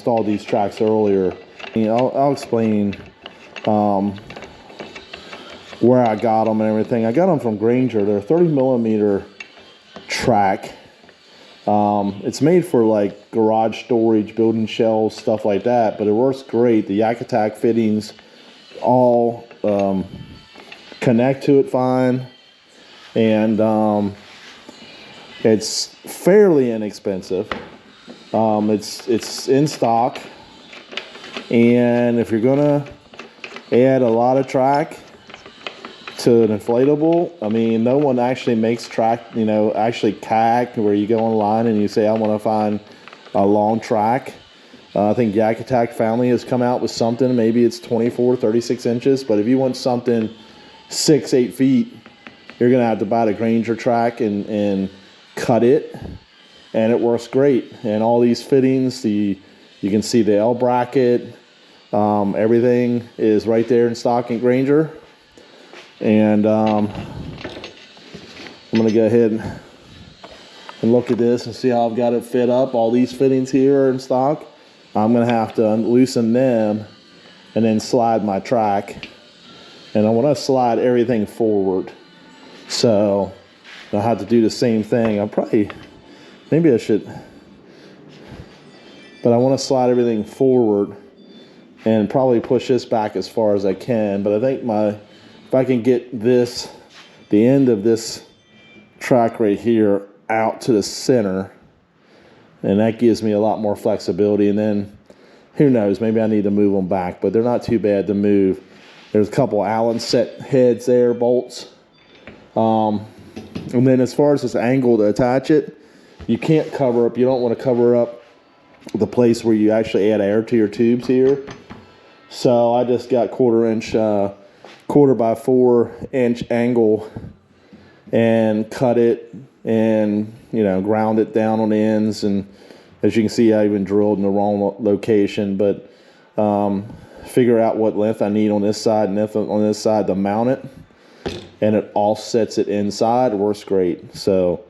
installed these tracks earlier. I'll explain where I got them and everything. I got them from Grainger. They're a 30mm track. It's made for like garage storage, building shelves, stuff like that, but it works great. The YakAttack fittings all connect to it fine, and it's fairly inexpensive. It's in stock, and if you're gonna add a lot of track to an inflatable, I mean, no one actually makes track, you know, actually kayak, where you go online and you say, I want to find a long track. I think YakAttack family has come out with something, maybe it's 24, 36 inches, but if you want something 6-8 feet, you're gonna have to buy the Grainger track and cut it, and it works great. And all these fittings, you can see the L bracket, everything is right there in stock in Grainger. And I'm gonna go ahead and look at this and see how I've got it fit up. All these fittings here are in stock. I'm gonna have to loosen them and then slide my track, and I want to slide everything forward, so I'll have to do the same thing. Maybe I should, but I want to slide everything forward and probably push this back as far as I can. But I think if I can get the end of this track right here out to the center, and that gives me a lot more flexibility. And then who knows, maybe I need to move them back, but they're not too bad to move. There's a couple Allen set heads there, bolts. And then as far as this angle to attach it, you can't cover up, you don't want to cover up the place where you actually add air to your tubes here. So I just got 1/4 by 4 inch angle and cut it, and ground it down on the ends. And as you can see, I even drilled in the wrong location, but figure out what length I need on this side and length on this side to mount it, and it offsets it inside. It works great. So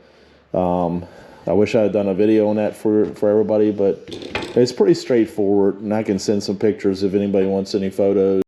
I wish I had done a video on that for everybody, but it's pretty straightforward, and I can send some pictures if anybody wants any photos.